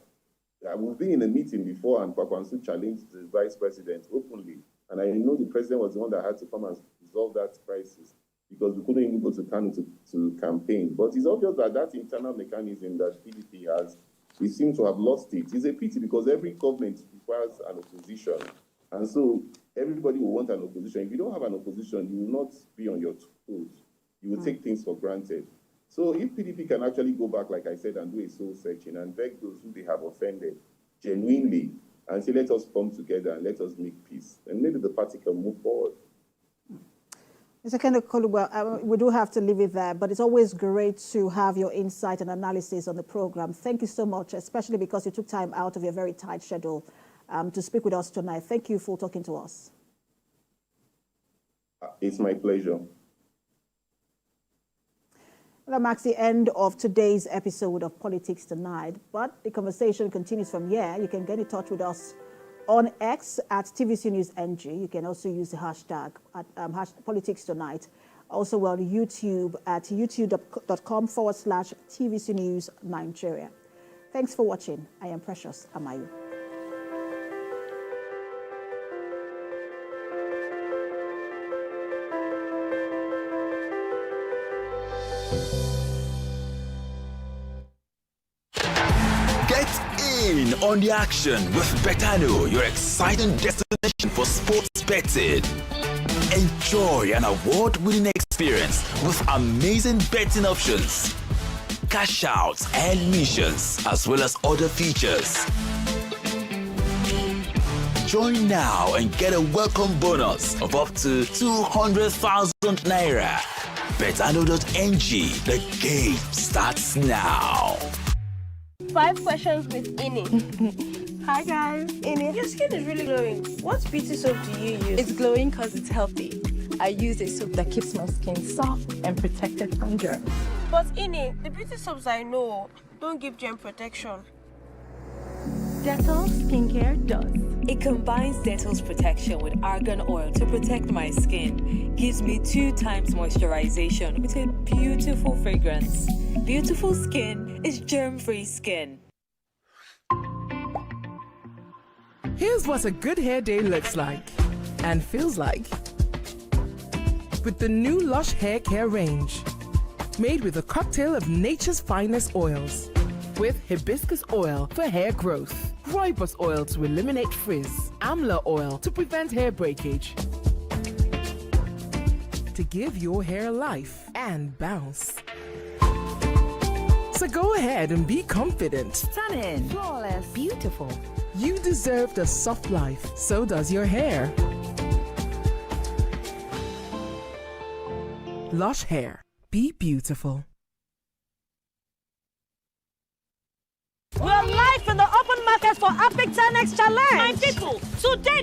[SPEAKER 6] We've been in a meeting before, and Kwakwansu challenged the vice president openly, and I know the president was the one that had to come and resolve that crisis because we couldn't even go to Kano to campaign. But it's obvious that that internal mechanism that PDP has, we seem to have lost it. It's a pity because every government requires an opposition, and so everybody will want an opposition. If you don't have an opposition, you will not be on your toes. You will take things for granted. So if PDP can actually go back, like I said, and do a soul searching and beg those who they have offended genuinely and say, let us come together and let us make peace, and maybe the party can move forward.
[SPEAKER 1] Mr. Kenneth Koluwa, we do have to leave it there, but it's always great to have your insight and analysis on the program. Thank you so much, especially because you took time out of your very tight schedule to speak with us tonight. Thank you for talking to us.
[SPEAKER 6] It's my pleasure.
[SPEAKER 1] That marks the end of today's episode of Politics Tonight, but the conversation continues from here. You can get in touch with us on X at TVC News NG. You can also use the hashtag at Politics Tonight. Also on YouTube at youtube.com/TVC News Nigeria. Thanks for watching. I am Precious Amayu.
[SPEAKER 7] Get in on the action with Betano, your exciting destination for sports betting. Enjoy an award-winning experience with amazing betting options, cash outs and missions, as well as other features. Join now and get a welcome bonus of up to 200,000 Naira. Betano.ng, the game starts now.
[SPEAKER 24] 5 questions with Ini. Hi guys. Ini, your skin is really glowing. What beauty soap do you use?
[SPEAKER 8] It's glowing because it's healthy. I use a soap that keeps my skin soft and protected from germs.
[SPEAKER 24] But Ini, the beauty soaps I know don't give germ protection.
[SPEAKER 8] Dettol Skincare does.
[SPEAKER 9] It combines Dettol's protection with argan oil to protect my skin. Gives me 2 times moisturization with a beautiful fragrance. Beautiful skin is germ-free skin.
[SPEAKER 10] Here's what a good hair day looks like and feels like with the new Lush Hair Care range. Made with a cocktail of nature's finest oils. With hibiscus oil for hair growth, rooibos oil to eliminate frizz, amla oil to prevent hair breakage, to give your hair life and bounce. So go ahead and be confident.
[SPEAKER 8] Stunning, flawless, beautiful.
[SPEAKER 10] You deserve the soft life, so does your hair. Lush Hair. Be beautiful.
[SPEAKER 11] We're live in the open market for Epic 10X Challenge. My people, today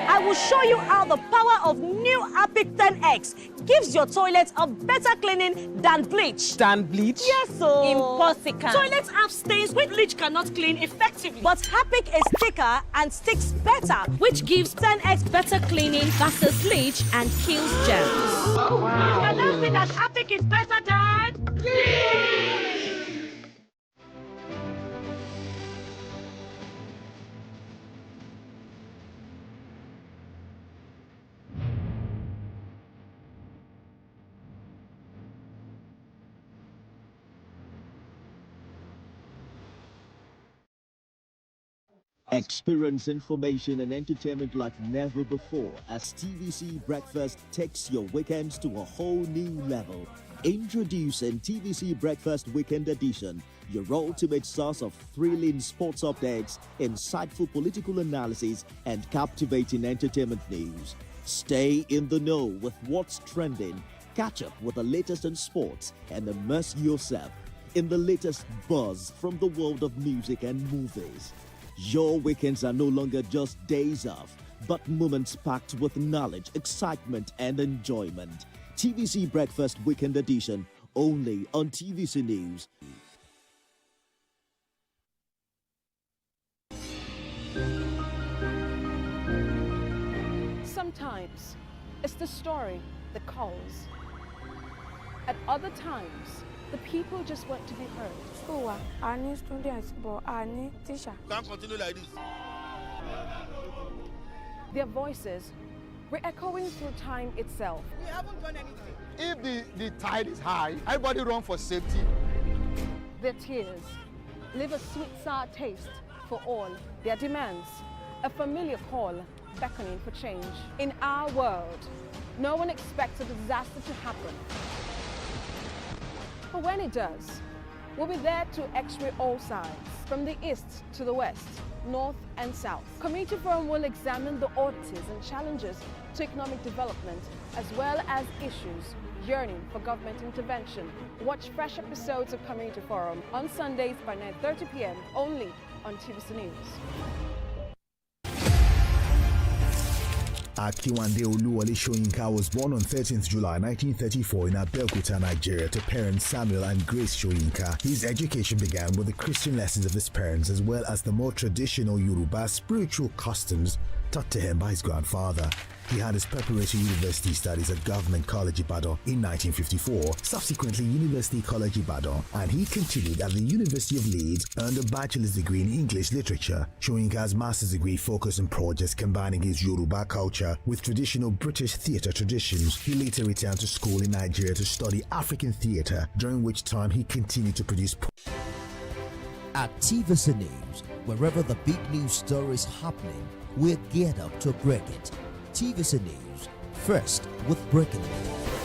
[SPEAKER 11] I will show you how the power of new Epic 10X gives your toilet a better cleaning than bleach.
[SPEAKER 10] Than bleach?
[SPEAKER 11] Yes, so.
[SPEAKER 8] Impossible.
[SPEAKER 11] Toilets have stains which bleach cannot clean effectively. But Epic is thicker and sticks better, which gives 10X better cleaning versus bleach and kills germs.
[SPEAKER 8] Oh, wow.
[SPEAKER 11] You cannot say that Epic is better than bleach.
[SPEAKER 12] Experience information and entertainment like never before as TVC Breakfast takes your weekends to a whole new level. Introducing TVC Breakfast Weekend Edition, your ultimate source of thrilling sports updates, insightful political analysis, and captivating entertainment news. Stay in the know with what's trending. Catch up with the latest in sports and immerse yourself in the latest buzz from the world of music and movies. Your weekends are no longer just days off, but moments packed with knowledge, excitement, and enjoyment. TVC Breakfast Weekend Edition, only on TVC News.
[SPEAKER 22] Sometimes it's the story that calls. At other times, the people just want to be heard.
[SPEAKER 24] School, I need students, but I need teacher.
[SPEAKER 25] Can't continue like this.
[SPEAKER 22] Their voices re-echoing through time itself.
[SPEAKER 25] We haven't done anything. If the tide is high, everybody run for safety.
[SPEAKER 22] Their tears leave a sweet sour taste for all their demands. A familiar call beckoning for change. In our world, no one expects a disaster to happen. But when it does, we'll be there to x-ray all sides, from the east to the west, north and south. Committee Forum will examine the oddities and challenges to economic development, as well as issues yearning for government intervention. Watch fresh episodes of Community Forum on Sundays by 9:30 p.m. only on TVC News.
[SPEAKER 2] Akiwande Oluwole Soyinka was born on 13th July 1934 in Abeokuta, Nigeria, to parents Samuel and Grace Soyinka. His education began with the Christian lessons of his parents, as well as the more traditional Yoruba spiritual customs taught to him by his grandfather. He had his preparatory university studies at Government College Ibadan in 1954, subsequently University College Ibadan, and he continued at the University of Leeds, earned a bachelor's degree in English literature. Soyinka's master's degree focused on projects combining his Yoruba culture with traditional British theatre traditions. He later returned to school in Nigeria to study African theatre, during which time he continued to produce.
[SPEAKER 12] At TVC News, wherever the big news story is happening, we're geared up to break it. TVC News, first with breaking news.